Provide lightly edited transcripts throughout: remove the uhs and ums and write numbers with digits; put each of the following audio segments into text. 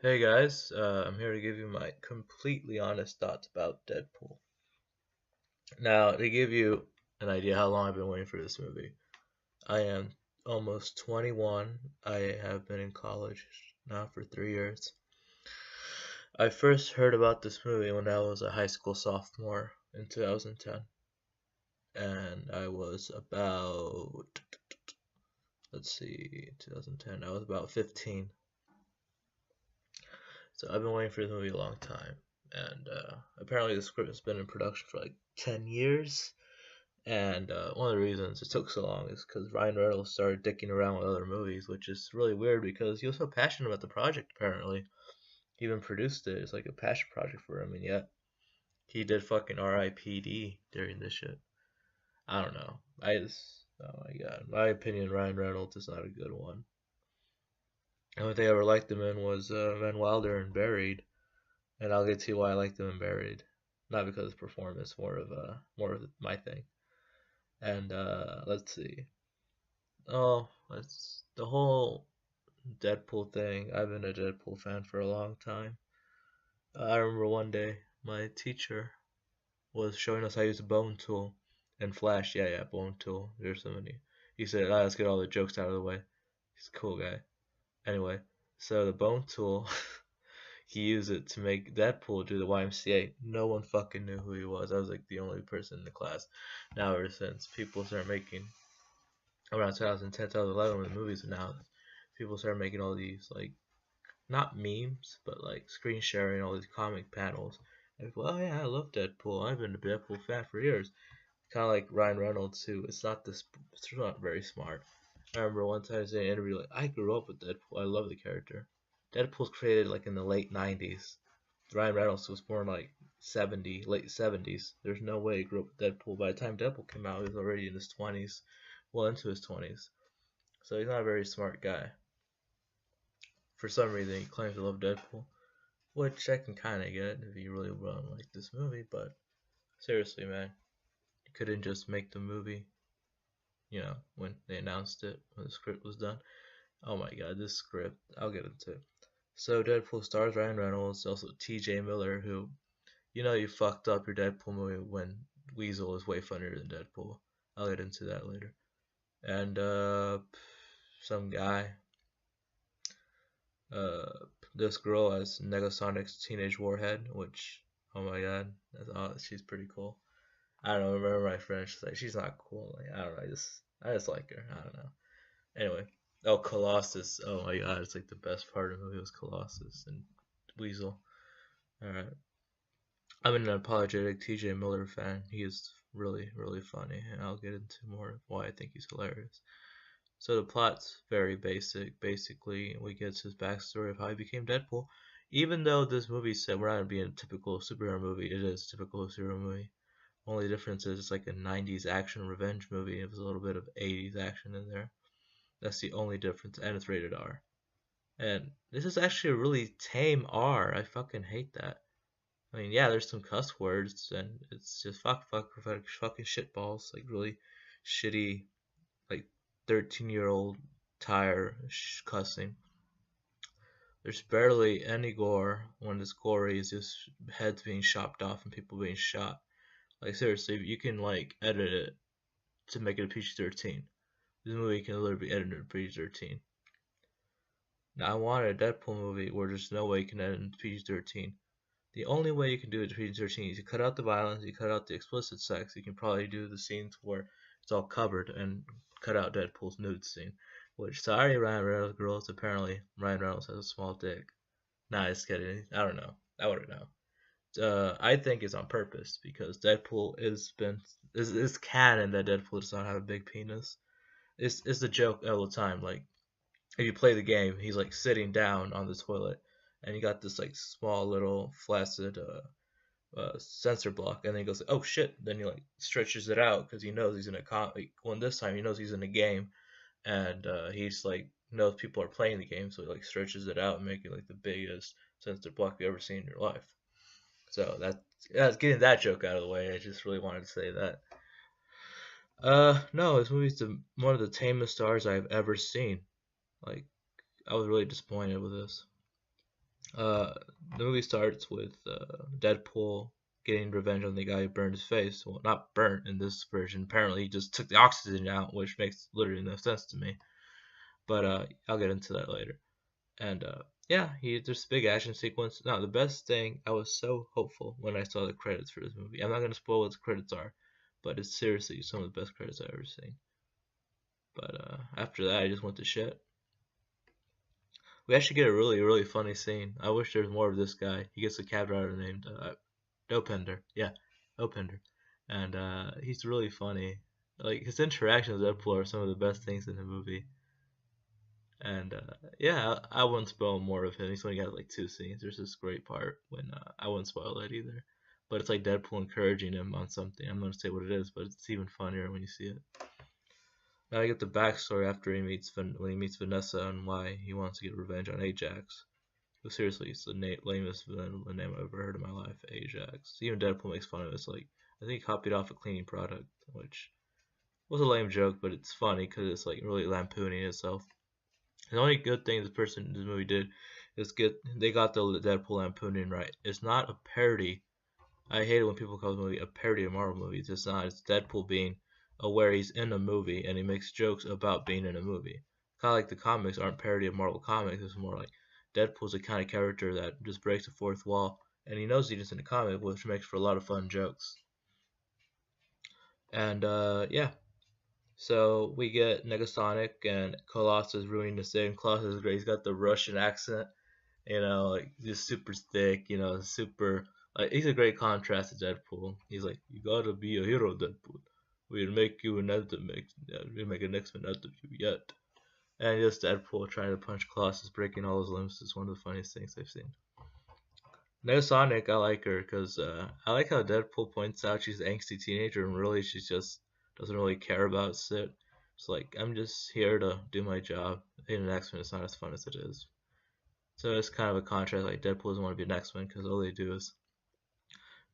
Hey guys, I'm here to give you my completely honest thoughts about Deadpool. Now, to give you an idea how long I've been waiting for this movie, I am almost 21. I have been in college now for 3 years. I first heard about this movie when I was a high school sophomore in 2010, and I was about, let's see, 2010, I was about 15. So I've been waiting for this movie a long time, and apparently the script has been in production for like 10 years. And one of the reasons it took so long is because Ryan Reynolds started dicking around with other movies, which is really weird because he was so passionate about the project. Apparently, he even produced it. It's like a passion project for him, and yet he did fucking R.I.P.D. during this shit. I don't know. Oh my god, in my opinion, Ryan Reynolds is not a good one. The only thing I ever liked him in was Van Wilder and Buried, and I'll get to why I liked him in Buried. Not because of performance, more of my thing. And let's see. Oh, that's the whole Deadpool thing. I've been a Deadpool fan for a long time. I remember one day my teacher was showing us how to use a bone tool and Flash. Yeah, yeah, bone tool. There's so many. He said, let's get all the jokes out of the way. He's a cool guy. Anyway, so the bone tool, he used it to make Deadpool do the YMCA. No one fucking knew who he was. I was like the only person in the class. Now, ever since people started making around 2010, 2011, when the movies announced, people started making all these like not memes, but like screen sharing all these comic panels. And people, oh yeah, I love Deadpool. I've been a Deadpool fan for years. Kind of like Ryan Reynolds too. It's not very smart. I remember one time in an interview, like I grew up with Deadpool. I love the character. Deadpool's created like in the late '90s. Ryan Reynolds was born like late '70s. There's no way he grew up with Deadpool. By the time Deadpool came out, he was already in his 20s, well into his 20s. So he's not a very smart guy. For some reason, he claims to love Deadpool, which I can kind of get if you really want to like this movie. But seriously, man, you couldn't just make the movie, when they announced it, when the script was done. Oh my god, this script, I'll get into it. So Deadpool stars Ryan Reynolds, also T.J. Miller, who, you fucked up your Deadpool movie when Weasel is way funnier than Deadpool. I'll get into that later. And some guy, uh, this girl as Negasonic's teenage warhead, which, oh my god, she's pretty cool. I don't know, remember my friend, she's like, she's not cool. Like, I don't know, I just like her. I don't know. Anyway, oh, Colossus. Oh my god, it's like the best part of the movie was Colossus and Weasel. Alright. I'm an unapologetic TJ Miller fan. He is really, really funny, and I'll get into more of why I think he's hilarious. So the plot's very basic. Basically, we get his backstory of how he became Deadpool. Even though this movie said we're not gonna be a typical superhero movie, it is a typical superhero movie. Only difference is it's like a '90s action revenge movie. There's a little bit of '80s action in there. That's the only difference, and it's rated R. And this is actually a really tame R. I fucking hate that. I mean, yeah, there's some cuss words, and it's just fucking shitballs, like really shitty, like 13-year-old tire cussing. There's barely any gore. When it's gory, it's just heads being chopped off and people being shot. Like seriously, you can like edit it to make it a PG-13. This movie can literally be edited to PG-13. Now I wanted a Deadpool movie where there's no way you can edit it to PG-13. The only way you can do it to PG-13 is you cut out the violence, you cut out the explicit sex. You can probably do the scenes where it's all covered and cut out Deadpool's nude scene. Which, sorry, Ryan Reynolds girls, apparently Ryan Reynolds has a small dick. Nah, just kidding. I don't know. I wouldn't know. I think it's on purpose because Deadpool is canon that Deadpool does not have a big penis. It's the joke all the time. Like if you play the game, he's like sitting down on the toilet, and you got this like small little flaccid sensor block, and then he goes, "Oh shit!" Then he like stretches it out because he knows he's in a Well, this time he knows he's in a game, and he's like knows people are playing the game, so he like stretches it out and making like the biggest sensor block you ever seen in your life. So that's getting that joke out of the way. I just really wanted to say that. No, this movie's one of the tamest stars I've ever seen. Like, I was really disappointed with this. Uh, the movie starts with Deadpool getting revenge on the guy who burned his face. Well, not burnt in this version. Apparently, he just took the oxygen out, which makes literally no sense to me. But I'll get into that later. And yeah, there's a big action sequence. Now, the best thing, I was so hopeful when I saw the credits for this movie. I'm not gonna spoil what the credits are, but it's seriously some of the best credits I've ever seen. But after that, I just went to shit. We actually get a really, really funny scene. I wish there was more of this guy. He gets a cab driver named Dopender. Yeah, Dopender. And he's really funny. Like, his interactions with Deadpool are some of the best things in the movie. And yeah, I wouldn't spoil more of him. He's only got like two scenes. There's this great part when I wouldn't spoil it either. But it's like Deadpool encouraging him on something. I'm gonna say what it is, but it's even funnier when you see it. Now I get the backstory after when he meets Vanessa and why he wants to get revenge on Ajax. But seriously, it's the lamest villain name I've ever heard in my life, Ajax. Even Deadpool makes fun of it. It's like I think he copied off a cleaning product, which was a lame joke, but it's funny because it's like really lampooning itself. The only good thing this movie did is they got the Deadpool lampooning right. It's not a parody. I hate it when people call the movie a parody of Marvel movies. It's not. It's Deadpool being aware he's in a movie and he makes jokes about being in a movie. Kind of like the comics aren't parody of Marvel comics. It's more like Deadpool's the kind of character that just breaks the fourth wall and he knows he's just in a comic, which makes for a lot of fun jokes. And yeah, so we get Negasonic and Colossus ruining the scene. Colossus is great. He's got the Russian accent, like just super thick, super. Like he's a great contrast to Deadpool. He's like, you gotta be a hero, Deadpool. We'll make you an anthem. We'll make an X-Men out of you yet. And just Deadpool trying to punch Colossus, breaking all his limbs is one of the funniest things I've seen. Negasonic, I like her because I like how Deadpool points out she's an angsty teenager and really she just doesn't really care about shit. It's like, I'm just here to do my job. In an X-Men, it's not as fun as it is. So it's kind of a contrast. Like Deadpool doesn't want to be an X-Men because all they do is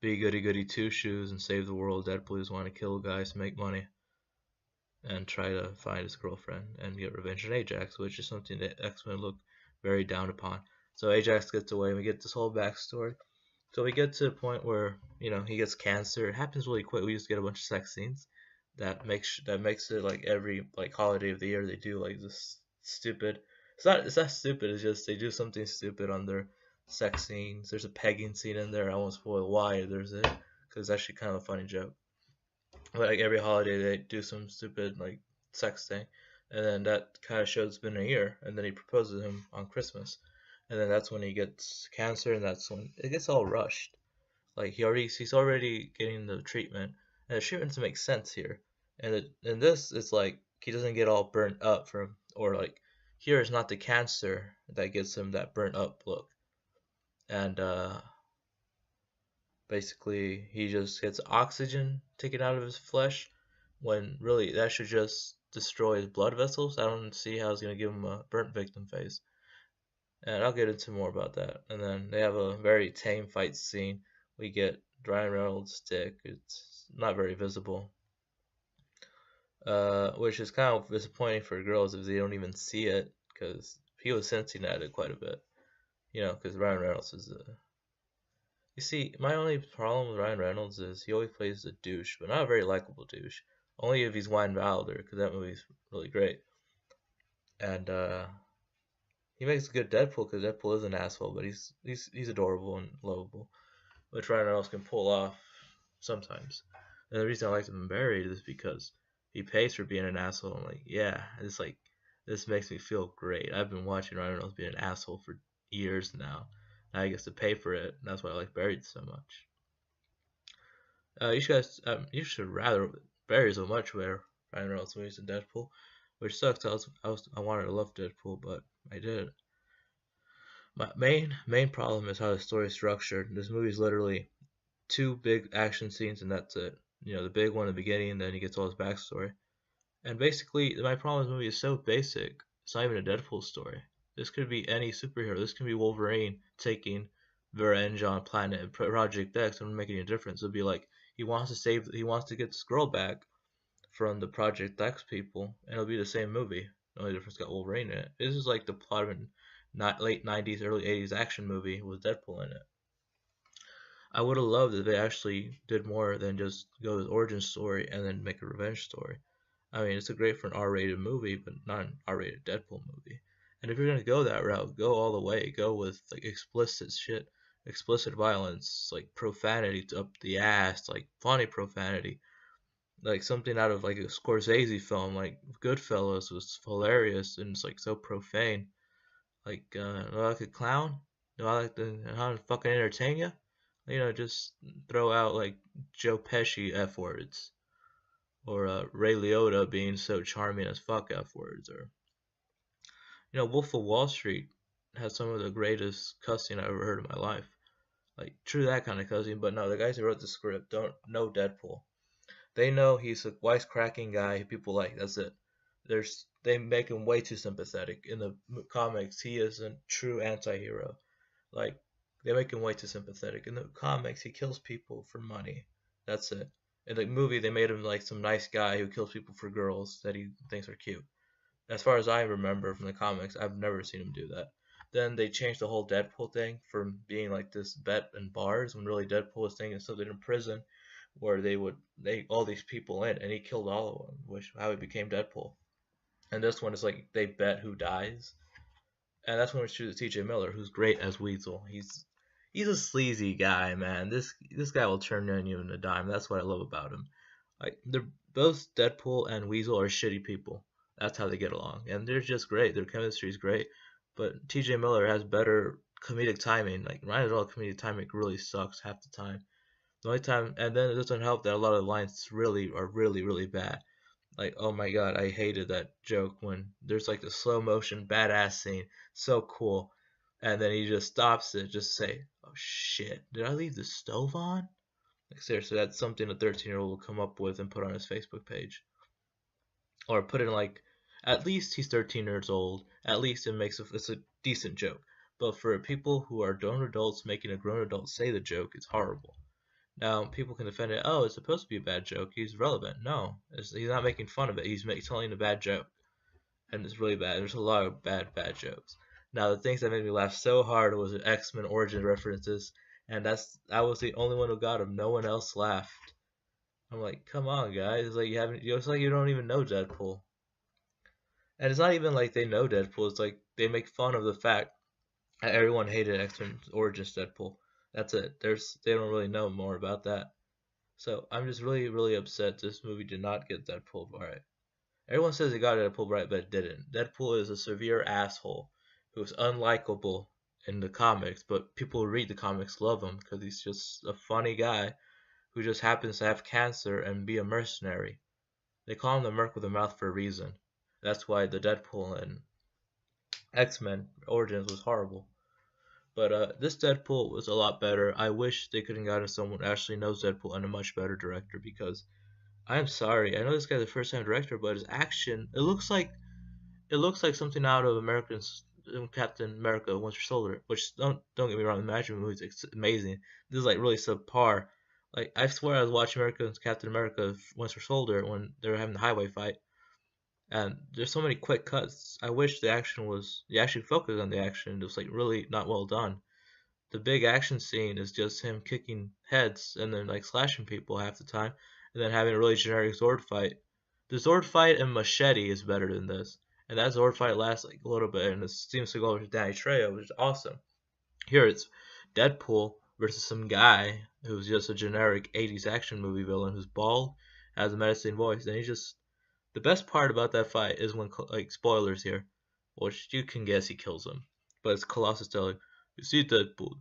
be goody goody two shoes and save the world. Deadpool just want to kill guys to make money and try to find his girlfriend and get revenge on Ajax, which is something that X-Men look very down upon. So Ajax gets away and we get this whole backstory. So we get to the point where he gets cancer. It happens really quick. We just get a bunch of sex scenes that makes it like every like holiday of the year they do like this stupid. It's not stupid. It's just they do something stupid on their sex scenes. There's a pegging scene in there. I won't spoil why there's it because it's actually kind of a funny joke. But like every holiday they do some stupid like sex thing, and then that kind of shows it's been a year, and then he proposes to him on Christmas, and then that's when he gets cancer, and that's when it gets all rushed. Like he's already getting the treatment, and the treatment doesn't make sense here. And in this, it's like he doesn't get all burnt up from, or like here it's not the cancer that gives him that burnt up look, and basically he just gets oxygen taken out of his flesh, when really that should just destroy his blood vessels. I don't see how it's gonna give him a burnt victim face. And I'll get into more about that. And then they have a very tame fight scene. We get Ryan Reynolds' dick. It's not very visible, which is kind of disappointing for girls if they don't even see it, because he was sensing at it quite a bit. Because Ryan Reynolds is a. You see, my only problem with Ryan Reynolds is he always plays a douche, but not a very likable douche. Only if he's Wayne Wilder, because that movie's really great. And he makes a good Deadpool because Deadpool is an asshole, but he's adorable and lovable, which Ryan Reynolds can pull off sometimes. And the reason I liked him in Buried is because he pays for being an asshole. I'm like, yeah, it's like this makes me feel great. I've been watching Ryan Reynolds be an asshole for years now. Now he gets to pay for it, and that's why I like Buried so much. You should rather Buried so much where Ryan Reynolds movies than Deadpool, which sucks. I wanted to love Deadpool, but I did. My main problem is how the story is structured. This movie is literally two big action scenes and that's it. The big one in the beginning, and then he gets all his backstory. And basically, my problem with the movie is so basic. It's not even a Deadpool story. This could be any superhero. This could be Wolverine taking revenge on Planet Project X. It wouldn't make any difference. It'd be like he wants to get this girl back from the Project X people, and it'll be the same movie. The only difference got Wolverine in it. This is like the plot of not late 90s, early 80s action movie with Deadpool in it. I would have loved if they actually did more than just go with origin story and then make a revenge story. I mean, it's a great for an R-rated movie, but not an R-rated Deadpool movie. And if you're gonna go that route, go all the way. Go with like explicit shit, explicit violence, like profanity up the ass, like funny profanity, like something out of like a Scorsese film, like Goodfellas was hilarious and it's like so profane. Like, do I like a clown? Do I like to how to fucking entertain you? Just throw out like Joe Pesci f words or Ray Liotta being so charming as fuck f words, or Wolf of Wall Street has some of the greatest cussing I've ever heard in my life. Like true that kind of cussing, but no, the guys who wrote the script don't know Deadpool. They know he's a wisecracking guy who people like. That's it. They make him way too sympathetic. In the comics, he is a true anti-hero. Like they make him way too sympathetic. In the comics, he kills people for money. That's it. In the movie, they made him like some nice guy who kills people for girls that he thinks are cute. As far as I remember from the comics, I've never seen him do that. Then they changed the whole Deadpool thing from being like this bet in bars when really Deadpool was thinking something in prison where they all these people in and he killed all of them, which how he became Deadpool. And this one is like they bet who dies, and that's when we choose T.J. Miller, who's great as Weasel. He's a sleazy guy, man. This guy will turn on you in a dime. That's what I love about him. Like they're both Deadpool and Weasel are shitty people. That's how they get along, and they're just great. Their chemistry is great. But T.J. Miller has better comedic timing. Like Ryan Reynolds' comedic timing really sucks half the time. The only time, and then it doesn't help that a lot of the lines really are really really bad. Like, oh my god, I hated that joke when there's like the slow motion badass scene, so cool, and then he just stops it, just say, "Oh shit, did I leave the stove on?" Like seriously, that's something a 13-year-old will come up with and put on his Facebook page, or put in like, at least he's 13 years old. At least it's a decent joke. But for people who are grown adults making a grown adult say the joke, it's horrible. Now, people can defend it. Oh, it's supposed to be a bad joke. He's relevant. No, he's not making fun of it. He's telling a bad joke, and it's really bad. There's a lot of bad jokes. Now, the things that made me laugh so hard was the X-Men origin references, and I was the only one who got them. No one else laughed. I'm like, come on, guys. It's like it's like you don't even know Deadpool, and it's not even like they know Deadpool. It's like they make fun of the fact that everyone hated X-Men Origins Deadpool. That's it. They don't really know more about that. So I'm just really, really upset this movie did not get Deadpool right. Everyone says it got Deadpool right, but it didn't. Deadpool is a severe asshole who's unlikable in the comics, but people who read the comics love him because he's just a funny guy who just happens to have cancer and be a mercenary. They call him the Merc with a Mouth for a reason. That's why the Deadpool and X-Men Origins was horrible. But this Deadpool was a lot better. I wish they could have gotten someone who actually knows Deadpool and a much better director because I'm sorry. I know this guy's a first time director, but his action it looks like something out of American's Captain America Winter Soldier, which don't get me wrong, the Magic movie is amazing. This is like really subpar. Like I swear I was watching America's Captain America Winter Soldier when they were having the highway fight, and there's so many quick cuts. I wish the action focused on the action. It was like really not well done. The big action scene is just him kicking heads and then like slashing people half the time, and then having a really generic Zord fight. The Zord fight in Machete is better than this, and that Zord fight lasts like a little bit, and it seems to go over to Danny Trejo, which is awesome. Here it's Deadpool versus some guy who's just a generic 80s action movie villain who's bald, has a menacing voice, and he just the best part about that fight is when, like, spoilers here, which you can guess he kills him, but it's Colossus telling, "You see, Deadpool,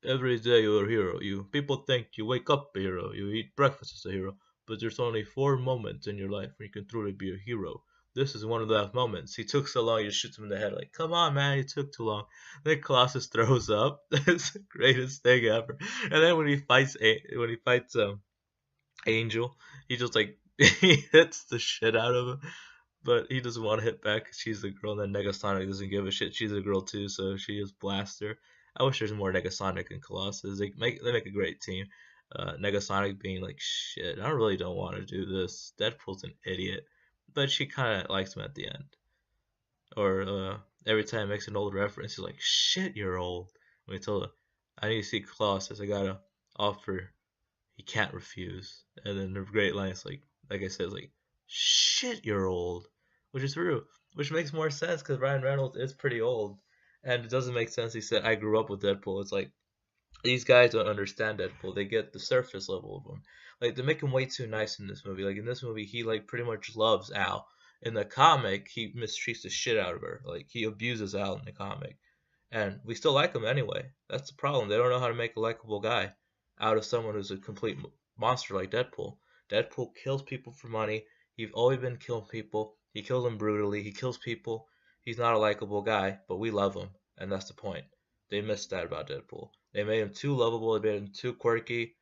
every day you're a hero. People think you wake up a hero, you eat breakfast as a hero, but there's only 4 moments in your life when you can truly be a hero. This is one of those moments. He took so long, you shoot him in the head. Like, come on, man, he took too long." Then Colossus throws up. That's the greatest thing ever. And then when he fights Angel, he just like he hits the shit out of him, but he doesn't want to hit back because she's a girl. And then Negasonic doesn't give a shit. She's a girl too, so she just blasts her. I wish there's more Negasonic and Colossus. They make a great team. Negasonic being like, shit, I really don't want to do this. Deadpool's an idiot, but she kind of likes him at the end. Or every time he makes an old reference, he's like, "Shit, you're old." When he told him, "I need to see Colossus. I gotta offer. He can't refuse." And then the great line is like I said, it's like, "Shit, you're old," which is true, which makes more sense because Ryan Reynolds is pretty old, and it doesn't make sense. He said, "I grew up with Deadpool." It's like these guys don't understand Deadpool. They get the surface level of him. Like they make him way too nice in this movie. Like in this movie, he like pretty much loves Al. In the comic, he mistreats the shit out of her. Like he abuses Al in the comic, and we still like him anyway. That's the problem. They don't know how to make a likable guy out of someone who's a complete monster like Deadpool. Deadpool kills people for money. He's always been killing people. He kills them brutally. He kills people. He's not a likable guy, but we love him, and that's the point. They missed that about Deadpool. They made him too lovable. They made him too quirky.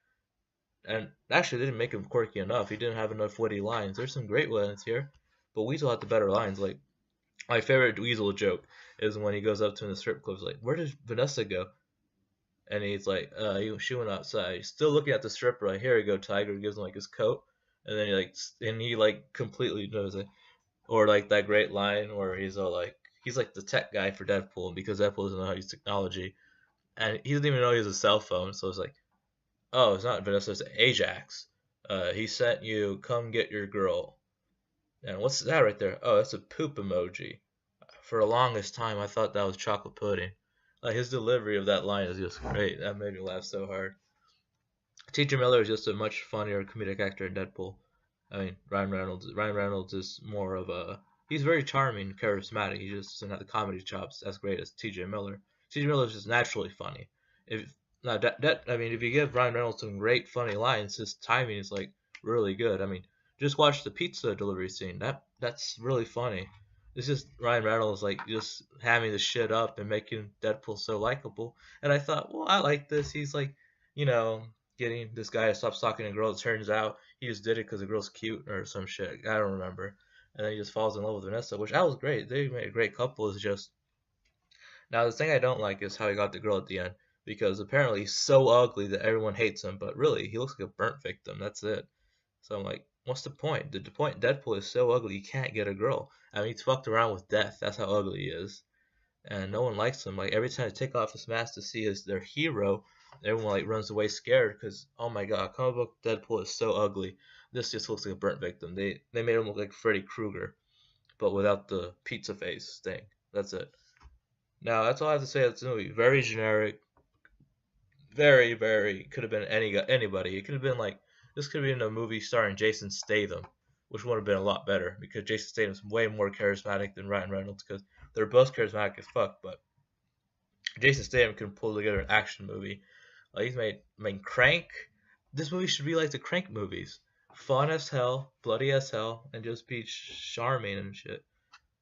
And actually, they didn't make him quirky enough. He didn't have enough witty lines. There's some great lines here, but Weasel had the better lines. Like my favorite Weasel joke is when he goes up to him in the strip club, like, "Where did Vanessa go?" And he's like, she went outside." He's still looking at the stripper. Like, "Here you go, Tiger." He gives him like his coat, and then he completely knows it. Or like that great line where he's all like, he's like the tech guy for Deadpool because Deadpool doesn't know how to use technology, and he doesn't even know he has a cell phone. So it's like, "Oh, it's not Vanessa, it's Ajax. He sent you, come get your girl." And what's that right there? "Oh, that's a poop emoji." For the longest time, I thought that was chocolate pudding. Like his delivery of that line is just great. That made me laugh so hard. T.J. Miller is just a much funnier comedic actor in Deadpool. I mean, Ryan Reynolds is more of a. He's very charming, charismatic. He just doesn't have the comedy chops as great as T.J. Miller. T.J. Miller is just naturally funny. If now I mean, if you give Ryan Reynolds some great funny lines, his timing is like really good. I mean, just watch the pizza delivery scene. That's really funny. It's just Ryan Reynolds like just hamming the shit up and making Deadpool so likable. And I thought, well, I like this. He's like, you know, getting this guy to stop stalking a girl. It turns out he just did it because the girl's cute or some shit. I don't remember. And then he just falls in love with Vanessa, which that was great. They made a great couple. It's just now the thing I don't like is how he got the girl at the end because apparently he's so ugly that everyone hates him, but really he looks like a burnt victim. That's it. So I'm like, what's the point? The point Deadpool is so ugly you can't get a girl. I mean, he's fucked around with death. That's how ugly he is, and no one likes him. Like every time they take off his mask to see his their hero, everyone like runs away scared because oh my god, comic book Deadpool is so ugly. This just looks like a burnt victim. They made him look like Freddy Krueger, but without the pizza face thing. That's it. Now that's all I have to say. It's movie very generic, very could have been anybody. It could have been like this could have been a movie starring Jason Statham, which would have been a lot better because Jason Statham's way more charismatic than Ryan Reynolds because they're both charismatic as fuck, but Jason Statham can pull together an action movie. Like he's made Crank. This movie should be like the Crank movies, fun as hell, bloody as hell, and just be charming and shit.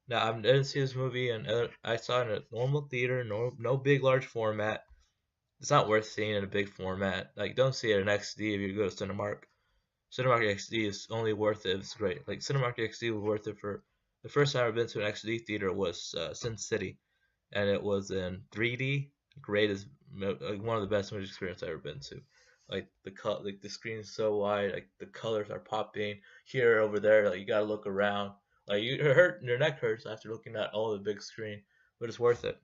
Now I didn't see this movie, and I saw it in a normal theater, no big large format. It's not worth seeing in a big format. Like don't see it in XD if you go to Cinemark. Cinemark XD is only worth it if it's great. Like Cinemark XD was worth it for the first time I've been to an XD theater was Sin City, and it was in 3D. Greatest, like one of the best movie experiences I've ever been to. Like like the screen is so wide, like the colors are popping here, over there. Like you gotta look around. Like your neck hurts after looking at all the big screen, but it's worth it.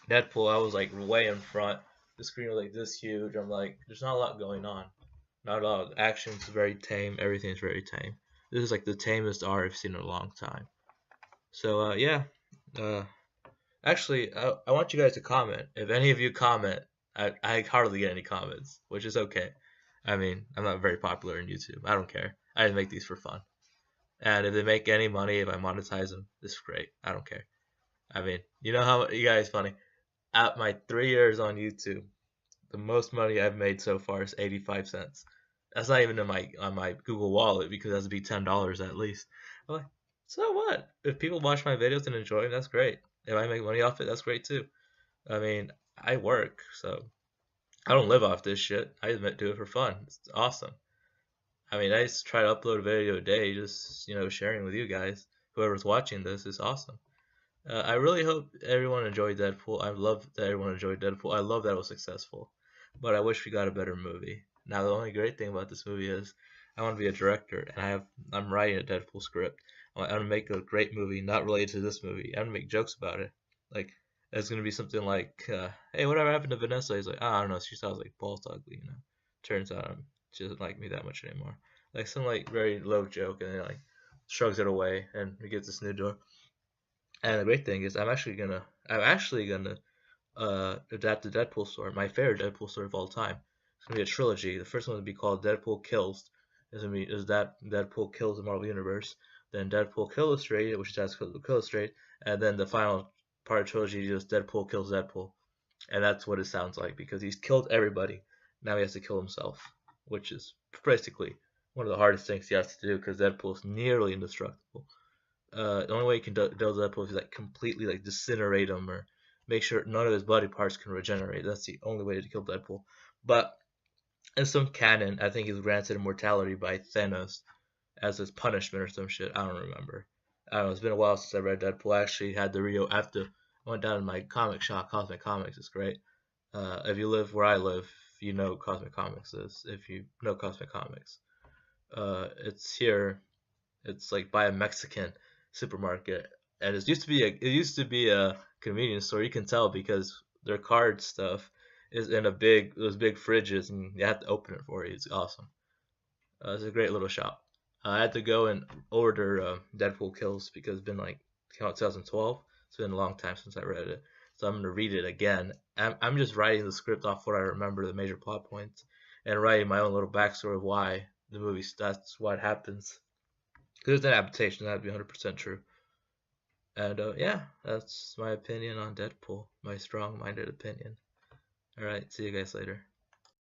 Deadpool, I was like way in front. The screen was like this huge. I'm like, there's not a lot going on. Not at all. The action's very tame. Everything's very tame. This is like the tamest R I've seen in a long time. So yeah. Uh, Actually, I want you guys to comment. If any of you comment, I hardly get any comments, which is okay. I mean, I'm not very popular on YouTube. I don't care. I just make these for fun. And if they make any money, if I monetize them, this is great. I don't care. I mean, you know how you guys funny. At my 3 years on YouTube, the most money I've made so far is 85 cents. That's not even on my Google Wallet because it has to be $10 at least. I'm like, so what? If people watch my videos and enjoy them, that's great. If I make money off it, that's great too. I mean, I work, so I don't live off this shit. I just do it for fun. It's awesome. I mean, I just try to upload a video a day, just sharing with you guys. Whoever's watching this is awesome. I really hope everyone enjoyed Deadpool. I love that everyone enjoyed Deadpool. I love that it was successful, but I wish we got a better movie. Now, the only great thing about this movie is I want to be a director, and I'm writing a Deadpool script. I want to make a great movie, not related to this movie. I want to make jokes about it. Like it's gonna be something like, "Hey, whatever happened to Vanessa?" He's like, "I don't know. She sounds like balls ugly, you know." Turns out she doesn't like me that much anymore. Like some like very low joke, and then like shrugs it away, and he gets this new door. And the great thing is, I'm actually gonna adapt the Deadpool story, my favorite Deadpool story of all time. It's gonna be a trilogy. The first one would be called Deadpool Kills. That Deadpool kills the Marvel Universe. Then Deadpool Kill Illustrated, which is Deadpool Kill Illustrated, and then the final part of the trilogy is just Deadpool kills Deadpool, and that's what it sounds like because he's killed everybody. Now he has to kill himself, which is basically one of the hardest things he has to do because Deadpool's nearly indestructible. The only way you can deal with Deadpool is like completely like disintegrate him or make sure none of his body parts can regenerate. That's the only way to kill Deadpool. But in some canon, I think he's granted immortality by Thanos as his punishment or some shit. I don't remember. I don't know. It's been a while since I read Deadpool. I actually had the Rio after I went down to my comic shop, Cosmic Comics. It's great. If you live where I live, you know what Cosmic Comics is. If you know Cosmic Comics, it's here. It's like by a Mexican supermarket, and it used to be a convenience store. You can tell because their card stuff is in those big fridges, and you have to open it for you. It's awesome. It's a great little shop. I had to go and order Deadpool Kills because it's been like came out 2012. It's been a long time since I read it, so I'm gonna read it again. I'm just writing the script off what I remember, the major plot points, and writing my own little backstory of why the movie. That's what happens. Because it's an adaptation, that'd be 100% true. And yeah, that's my opinion on Deadpool. My strong minded opinion. Alright, see you guys later.